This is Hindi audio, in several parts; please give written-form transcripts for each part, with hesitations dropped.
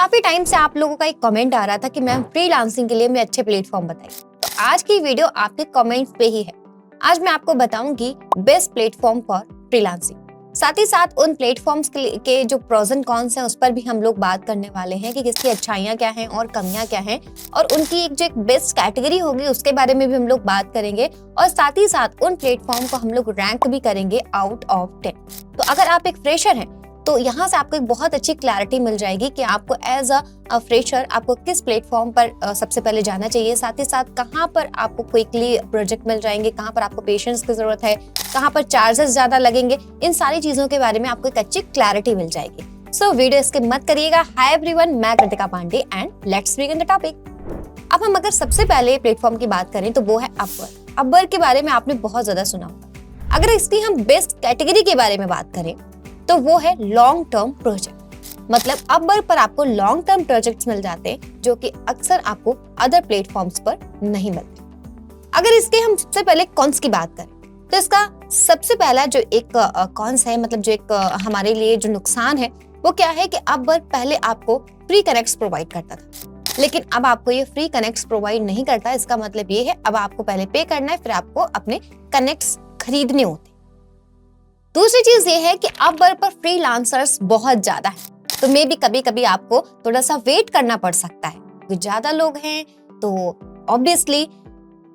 काफी टाइम से आप लोगों का एक कमेंट आ रहा था कि मैम फ्रीलांसिंग के लिए मैं अच्छे प्लेटफॉर्म बताइए। तो आज की वीडियो आपके कमेंट्स पे ही है। आज मैं आपको बताऊंगी बेस्ट प्लेटफॉर्म फॉर फ्रीलांसिंग। साथ ही साथ उन प्लेटफॉर्म्स के जो प्रोज एंड कॉन्स हैं उस पर भी हम लोग बात करने वाले हैं कि किसकी अच्छाइयाँ क्या हैं और कमियां क्या हैं, और उनकी एक जो एक बेस्ट कैटेगरी होगी उसके बारे में भी हम लोग बात करेंगे। और साथ ही साथ उन प्लेटफॉर्म को हम लोग रैंक भी करेंगे आउट ऑफ 10। तो अगर आप एक फ्रेशर हैं तो यहाँ से आपको एक बहुत अच्छी क्लैरिटी मिल जाएगी कि आपको एज अ फ्रेशर आपको किस प्लेटफॉर्म पर सबसे पहले जाना चाहिए, साथ ही साथ कहाँ पर आपको क्विकली प्रोजेक्ट मिल जाएंगे, कहाँ पर आपको पेशेंस की जरूरत है, कहाँ पर चार्जेस ज्यादा लगेंगे। इन सारी चीजों के बारे में आपको एक अच्छी क्लैरिटी मिल जाएगी। सो वीडियो स्किप मत करिएगा। हाय एवरीवन, मैं Kritika Pandey and let's begin the topic. अब हम अगर सबसे पहले प्लेटफॉर्म की बात करें तो वो है अपवर्क। अपवर्क के बारे में आपने बहुत ज्यादा सुना होगा। अगर इसकी हम बेस्ट कैटेगरी के बारे में बात करें तो वो है लॉन्ग टर्म प्रोजेक्ट। मतलब अपवर्क पर आपको लॉन्ग टर्म प्रोजेक्ट्स मिल जाते हैं जो कि अक्सर आपको अदर प्लेटफॉर्म्स पर नहीं मिलते। अगर इसके हम सबसे पहले कॉन्स की बात करें तो इसका सबसे पहला जो एक कॉन्स है, मतलब जो एक हमारे लिए जो नुकसान है वो क्या है कि अपवर्क पहले आपको फ्री कनेक्ट्स प्रोवाइड करता था, लेकिन अब आपको ये फ्री कनेक्ट्स प्रोवाइड नहीं करता। इसका मतलब ये है अब आपको पहले पे करना है, फिर आपको अपने कनेक्ट्स खरीदने होते। दूसरी चीज ये है कि अपवर्क पर फ्रीलांसर्स बहुत ज्यादा है, तो मे भी कभी कभी आपको थोड़ा सा वेट करना पड़ सकता है क्योंकि ज्यादा लोग हैं तो ऑब्वियसली।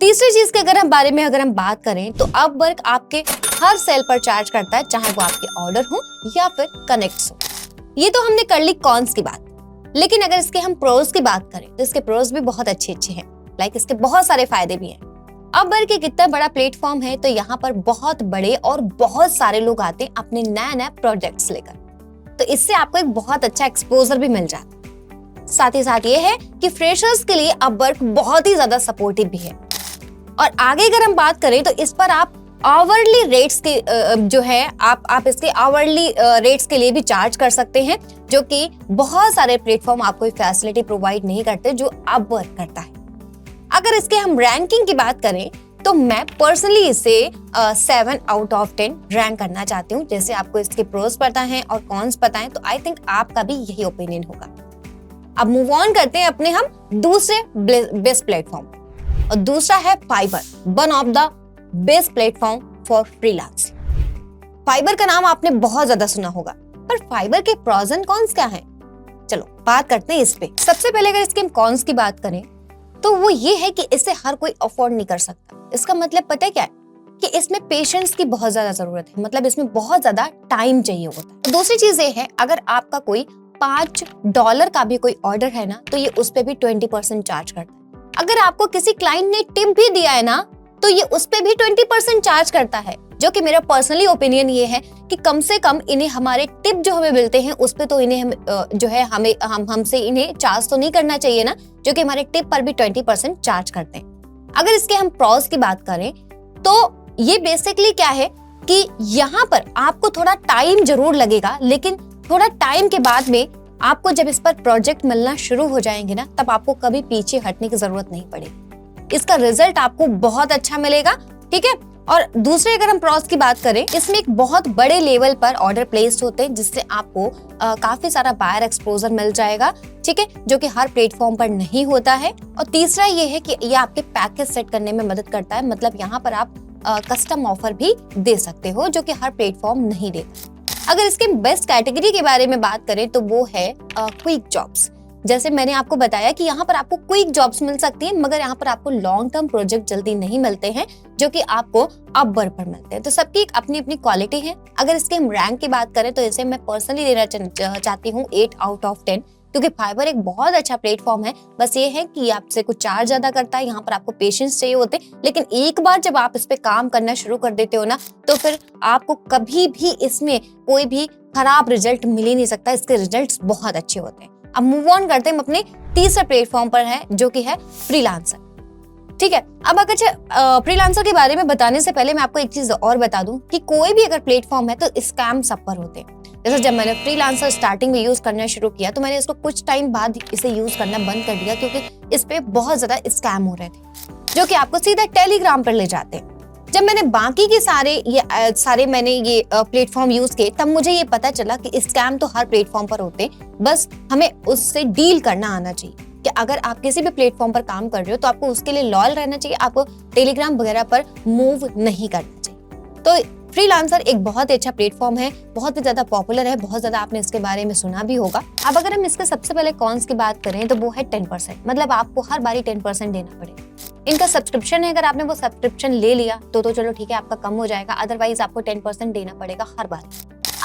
तीसरी चीज के बारे में अगर हम बात करें तो अपवर्क आपके हर सेल पर चार्ज करता है, चाहे वो आपके ऑर्डर हो या फिर कनेक्ट्स हो। ये तो हमने कर ली कॉन्स की बात, लेकिन अगर इसके हम प्रोज की बात करें तो इसके प्रोज भी बहुत अच्छे हैं। लाइक इसके बहुत सारे फायदे भी हैं। अपवर्क एक इतना बड़ा प्लेटफॉर्म है तो यहाँ पर बहुत बड़े और बहुत सारे लोग आते हैं अपने नए प्रोजेक्ट्स लेकर, तो इससे आपको एक बहुत अच्छा एक्सपोजर भी मिल जाता है। साथ ही साथ ये है कि फ्रेशर्स के लिए अपवर्क बहुत ही ज्यादा सपोर्टिव भी है। और आगे अगर हम बात करें तो इस पर आप आवरली रेट्स के जो है आप इसके आवरली रेट्स के लिए भी चार्ज कर सकते हैं, जो कि बहुत सारे प्लेटफॉर्म आपको ये फैसिलिटी प्रोवाइड नहीं करते जो अपवर्क करता है। अगर इसके हम रैंकिंग की बात करें तो मैं पर्सनली इसे 7 आउट ऑफ 10 रैंक करना चाहती हूँ। जैसे आपको इसके प्रोज पता है और कॉन्स पता है तो आई थिंक आपका भी यही ओपिनियन होगा। अब मूव ऑन करते हैं अपने हम दूसरे बेस्ट प्लेटफॉर्म, और दूसरा है fibre, one of the best platform for freelancing. Fibre का नाम आपने बहुत ज्यादा सुना होगा, पर फाइबर के प्रोज एंड कॉन्स क्या है, चलो बात करते हैं इस पे। सबसे पहले अगर इसके हम कॉन्स की बात करें तो वो ये है कि इसे हर कोई अफोर्ड नहीं कर सकता। इसका मतलब पता है क्या है कि इसमें पेशेंस की बहुत ज्यादा जरूरत है, मतलब इसमें बहुत ज्यादा टाइम चाहिए होता है। दूसरी चीज ये है, अगर आपका कोई $5 का भी कोई ऑर्डर है ना तो ये उस पे भी 20% चार्ज करता है। अगर आपको किसी क्लाइंट ने टिप भी दिया है ना तो ये उस पे भी 20% चार्ज करता है, जो कि मेरा पर्सनली ओपिनियन ये है कि कम से कम इन्हें हमारे टिप जो हमें मिलते हैं उस पे तो इन्हें जो है हमसे इन्हें चार्ज तो नहीं करना चाहिए ना, जो कि हमारे टिप पर भी 20% चार्ज करते हैं। अगर इसके हम प्रोज की बात करें तो ये बेसिकली क्या है कि यहाँ पर आपको थोड़ा टाइम जरूर लगेगा, लेकिन थोड़ा टाइम के बाद में आपको जब इस पर प्रोजेक्ट मिलना शुरू हो जाएंगे ना तब आपको कभी पीछे हटने की जरूरत नहीं पड़ेगी। इसका रिजल्ट आपको बहुत अच्छा मिलेगा, ठीक है। और दूसरे अगर हम प्रोज की बात करें, इसमें एक बहुत बड़े लेवल पर ऑर्डर प्लेस्ड होते हैं जिससे आपको काफी सारा बायर एक्सपोजर मिल जाएगा, ठीक है, जो कि हर प्लेटफॉर्म पर नहीं होता है। और तीसरा ये है कि ये आपके पैकेज सेट करने में मदद करता है, मतलब यहाँ पर आप कस्टम ऑफर भी दे सकते हो जो कि हर प्लेटफॉर्म नहीं देता। अगर इसके बेस्ट कैटेगरी के बारे में बात करें तो वो है क्विक जॉब्स। जैसे मैंने आपको बताया कि यहाँ पर आपको क्विक जॉब्स मिल सकती हैं, मगर यहाँ पर आपको लॉन्ग टर्म प्रोजेक्ट जल्दी नहीं मिलते हैं जो कि आपको अपवर्क पर मिलते हैं। तो सबकी एक अपनी अपनी क्वालिटी है। अगर इसके हम रैंक की बात करें तो इसे मैं पर्सनली देना चाहती हूँ 8 आउट ऑफ 10, क्योंकि फाइबर एक बहुत अच्छा प्लेटफॉर्म है। बस ये है कि आपसे कुछ चार्ज ज्यादा करता है, यहाँ पर आपको पेशेंस चाहिए होते, लेकिन एक बार जब आप इस पे काम करना शुरू कर देते हो ना तो फिर आपको कभी भी इसमें कोई भी खराब रिजल्ट मिल ही नहीं सकता। इसके रिजल्ट्स बहुत अच्छे होते हैं। अब मूव ऑन करते हैं हम अपने तीसरे प्लेटफॉर्म पर है जो कि है फ्रीलांसर, ठीक है। अब अगर फ्रीलांसर के बारे में बताने से पहले मैं आपको एक चीज और बता दूं कि कोई भी अगर प्लेटफॉर्म है तो स्कैम सब पर होते हैं। जैसे जब मैंने फ्रीलांसर स्टार्टिंग में यूज करना शुरू किया तो मैंने इसको कुछ टाइम बाद इसे यूज करना बंद कर दिया, क्योंकि इस पे बहुत ज्यादा स्कैम हो रहे थे जो कि आपको सीधा टेलीग्राम पर ले जाते हैं। जब मैंने बाकी के सारे मैंने ये प्लेटफॉर्म यूज किए, तब मुझे ये पता चला कि स्कैम तो हर प्लेटफॉर्म पर होते हैं, बस हमें उससे डील करना आना चाहिए। कि अगर आप किसी भी प्लेटफॉर्म पर काम कर रहे हो तो आपको उसके लिए लॉयल रहना चाहिए, आपको टेलीग्राम वगैरह पर मूव नहीं करना चाहिए। तो फ्रीलांसर एक बहुत ही अच्छा प्लेटफॉर्म है, बहुत ही ज्यादा पॉपुलर है, बहुत ज्यादा आपने इसके बारे में सुना भी होगा। अब अगर हम इसके सबसे पहले कॉन्स की बात करें तो वो है 10%, मतलब आपको हर बारी 10% देना पड़ेगा। इनका सब्सक्रिप्शन है, अगर आपने वो सब्सक्रिप्शन ले लिया तो चलो ठीक है, आपका कम हो जाएगा, अदरवाइज आपको 10% देना पड़ेगा हर बार।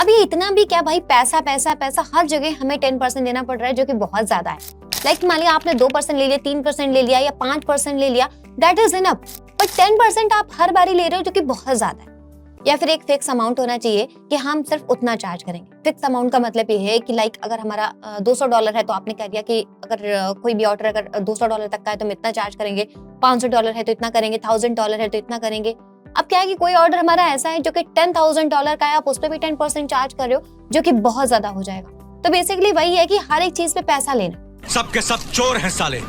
अब ये इतना भी क्या भाई, पैसा पैसा पैसा हर जगह हमें 10% देना पड़ रहा है, जो कि बहुत ज्यादा है। लाइक मान लिया आपने 2% ले लिया, 3% ले लिया या 5% ले लिया, दैट इज इनफ। बट 10% आप हर बारी ले रहे हो, जो कि बहुत ज्यादा है। या फिर एक फिक्स अमाउंट होना चाहिए कि हम सिर्फ उतना चार्ज करेंगे। फिक्स अमाउंट का मतलब ये है कि लाइक अगर हमारा $200 है तो आपने कह दिया कि अगर कोई भी ऑर्डर अगर $200 तक का है तो हम इतना चार्ज करेंगे, $500 है तो इतना करेंगे, $1000 है तो इतना करेंगे। अब क्या है कि कोई ऑर्डर हमारा ऐसा है जो कि $10,000 का है, आप उस पर भी 10% चार्ज कर रहे हो, जो कि बहुत ज्यादा हो जाएगा। तो बेसिकली वही है कि हर एक चीज पे पैसा लेना। सबके सब चोर हैं साले।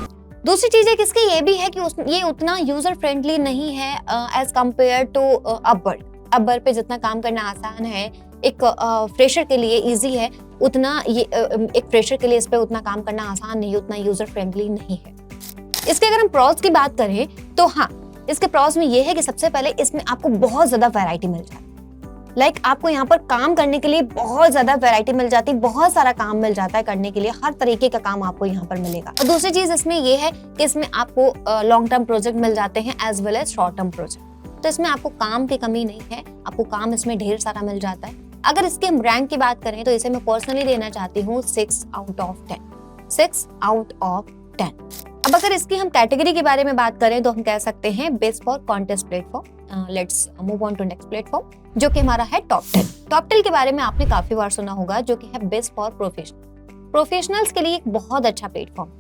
दूसरी चीज है किसकी ये भी है कि ये उतना यूजर फ्रेंडली नहीं है as compare to Upwork. Upwork पे जितना काम करना आसान है, एक फ्रेशर के लिए इजी है, उतना ये एक फ्रेशर के लिए इस पे उतना काम करना आसान नहीं, उतना यूजर फ्रेंडली नहीं है। इसके अगर हम प्रॉस की बात करें तो हाँ, इसके प्रॉस में ये है कि सबसे पहले इसमें आपको बहुत ज्यादा वैरायटी मिल जाती है। लाइक आपको यहाँ पर काम करने के लिए बहुत ज्यादा वैरायटी मिल जाती है, बहुत सारा काम मिल जाता है करने के लिए, हर तरीके का काम आपको यहाँ पर मिलेगा। और दूसरी चीज इसमें ये है कि इसमें आपको लॉन्ग टर्म प्रोजेक्ट मिल जाते हैं as well as short term project. तो इसमें आपको काम की कमी नहीं है, आपको काम इसमें ढेर सारा मिल जाता है। अगर इसके रैंक की बात करें तो इसे मैं पर्सनली देना चाहती हूँ 6 आउट ऑफ 10, 6 आउट ऑफ 10। अब अगर इसकी हम कैटेगरी के बारे में बात करें तो हम कह सकते हैं best for contest platform. Let's move on to next platform, जो कि हमारा है टॉप 10। टॉप 10 के बारे में आपने काफी बार सुना होगा, जो कि है बेस्ट फॉर प्रोफेशनल्स के लिए एक बहुत अच्छा प्लेटफॉर्म।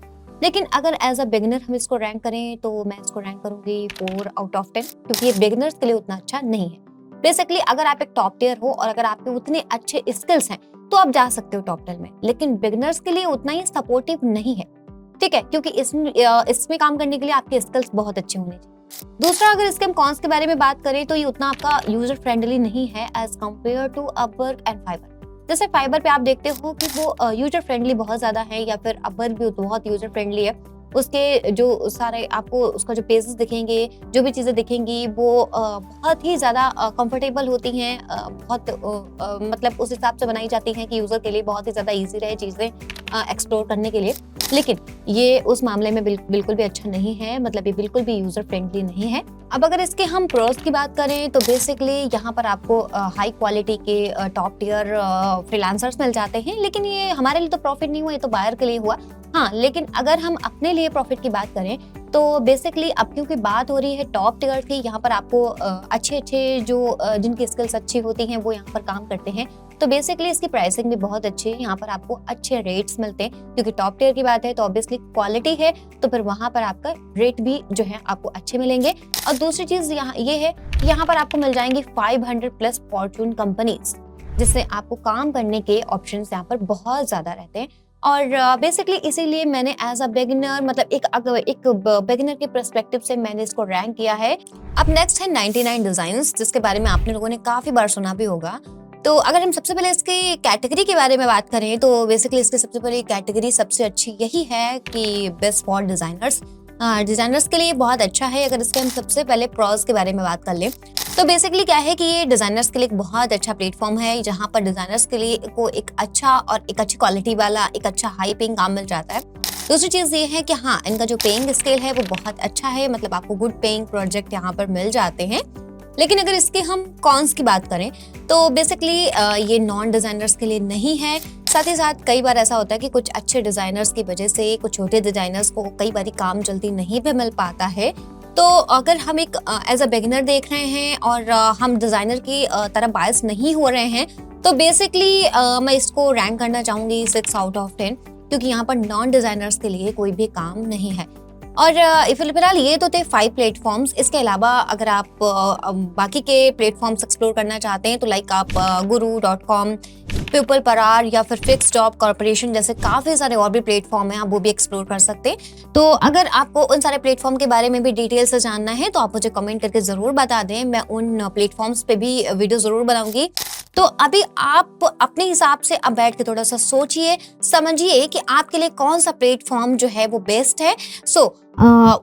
लेकिन अगर एज अ बिगिनर हम इसको रैंक करें तो मैं इसको रैंक करूंगी 4 आउट ऑफ 10, क्योंकि ये बिगिनर्स के लिए उतना अच्छा नहीं है। बेसिकली अगर आप एक टॉप टियर हो और अगर आपके उतने अच्छे स्किल्स हैं तो आप जा सकते हो टॉप 10 में, लेकिन बिगिनर्स के लिए उतना ही सपोर्टिव नहीं है, ठीक है, क्योंकि इसमें काम करने के लिए आपके स्किल्स बहुत अच्छे होने चाहिए। दूसरा, अगर इसके हम कॉन्स के बारे में बात करें तो ये उतना आपका यूजर फ्रेंडली नहीं है as compare to Upwork and Fiverr. जैसे फाइबर पे आप देखते हो कि वो यूजर फ्रेंडली बहुत ज्यादा है, या फिर अपवर्क भी बहुत यूजर फ्रेंडली है। उसके जो सारे आपको उसका जो पेजेस दिखेंगे, जो भी चीजें दिखेंगी वो बहुत ही ज्यादा कंफर्टेबल होती हैं, बहुत मतलब उस हिसाब से बनाई जाती हैं कि यूजर के लिए बहुत ही ज्यादा इजी रहे चीजें एक्सप्लोर करने के लिए। लेकिन ये उस मामले में बिल्कुल भी अच्छा नहीं है, मतलब ये बिल्कुल भी यूजर फ्रेंडली नहीं है। अब अगर इसके हम प्रोस की बात करें तो बेसिकली यहाँ पर आपको हाई क्वालिटी के टॉप टियर फ्रीलांसर्स मिल जाते हैं, लेकिन ये हमारे लिए तो प्रॉफिट नहीं हुआ, ये तो बायर के लिए हुआ। हाँ, लेकिन अगर हम अपने लिए प्रॉफिट की बात करें तो बेसिकली अब क्योंकि बात हो रही है टॉप टियर की, यहाँ पर आपको अच्छे जो जिनकी स्किल्स अच्छी होती हैं वो यहाँ पर काम करते हैं। तो बेसिकली इसकी प्राइसिंग भी बहुत अच्छी है, यहाँ पर आपको अच्छे रेट्स मिलते हैं, क्योंकि टॉप टियर की बात है तो ऑब्वियसली क्वालिटी है, तो फिर वहाँ पर आपका रेट भी जो है आपको अच्छे मिलेंगे। और दूसरी चीज यहाँ ये है कि यहाँ पर आपको मिल जाएंगी 500+ फॉर्च्यून कंपनीज, जिससे आपको काम करने के ऑप्शंस यहाँ पर बहुत ज्यादा रहते हैं। और बेसिकली इसीलिए मैंने एज अ बिगिनर, मतलब एक बिगिनर के पर्सपेक्टिव से मैंने इसको रैंक किया है। अब नेक्स्ट है 99 डिजाइन्स, जिसके बारे में आपने लोगों ने काफी बार सुना भी होगा। तो अगर हम सबसे पहले इसकी कैटेगरी के बारे में बात करें तो बेसिकली इसकी सबसे पहले कैटेगरी सबसे अच्छी यही है कि बेस्ट फॉर डिजाइनर्स। डिजाइनर्स के लिए बहुत अच्छा है। अगर इसके हम सबसे पहले प्रॉस के बारे में बात कर लें तो बेसिकली क्या है कि ये डिजाइनर्स के लिए एक बहुत अच्छा प्लेटफॉर्म है, जहाँ पर डिजाइनर्स के लिए को एक अच्छा और एक अच्छी क्वालिटी वाला एक अच्छा हाई पेइंग काम मिल जाता है। दूसरी चीज ये है कि हाँ, इनका जो पेइंग स्केल है वो बहुत अच्छा है, मतलब आपको गुड पेइंग प्रोजेक्ट यहाँ पर मिल जाते हैं। लेकिन अगर इसके हम कॉन्स की बात करें तो बेसिकली ये नॉन डिजाइनर्स के लिए नहीं है। साथ ही साथ कई बार ऐसा होता है कि कुछ अच्छे डिजाइनर्स की वजह से कुछ छोटे डिजाइनर्स को कई बार काम जल्दी नहीं भी मिल पाता है। तो अगर हम एक एज अ बिगिनर देख रहे हैं और हम डिजाइनर की तरफ बायस नहीं हो रहे हैं तो बेसिकली मैं इसको रैंक करना चाहूंगी 6 आउट ऑफ 10, क्योंकि यहाँ पर नॉन डिजाइनर्स के लिए कोई भी काम नहीं है। और फिलहाल ये तो थे 5 प्लेटफॉर्म्स। इसके अलावा अगर आप बाकी के प्लेटफॉर्म्स एक्सप्लोर करना चाहते हैं तो लाइक आप guru.com, पीपल पर आवर या फिर फिक्स जॉब कॉर्पोरेशन जैसे काफी सारे और भी प्लेटफॉर्म हैं, आप वो भी एक्सप्लोर कर सकते हैं। तो अगर आपको उन सारे प्लेटफॉर्म के बारे में भी डिटेल से जानना है तो आप मुझे कमेंट करके जरूर बता दें, मैं उन प्लेटफॉर्म्स पे भी वीडियो जरूर बनाऊंगी। तो अभी आप अपने हिसाब से अब बैठ के थोड़ा सा सोचिए, समझिए कि आपके लिए कौन सा प्लेटफॉर्म जो है वो बेस्ट है।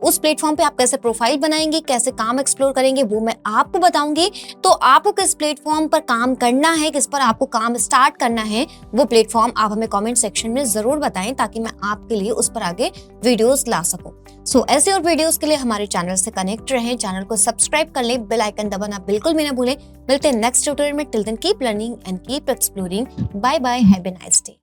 उस प्लेटफॉर्म पे आप कैसे प्रोफाइल बनाएंगे, कैसे काम एक्सप्लोर करेंगे, वो मैं आपको बताऊंगी। तो आपको किस प्लेटफॉर्म पर काम करना है, किस पर आपको काम स्टार्ट करना है, वो प्लेटफॉर्म आप हमें कमेंट सेक्शन में जरूर बताएं ताकि मैं आपके लिए उस पर आगे वीडियोस ला सकूं। ऐसे और वीडियोस के लिए हमारे चैनल से कनेक्ट रहें, चैनल को सब्सक्राइब कर लें, बेल आइकन दबाना बिल्कुल भी ना भूलें। मिलते हैं नेक्स्ट ट्यूटोरियल में। Till then keep learning and keep exploring. Bye bye, have a nice day.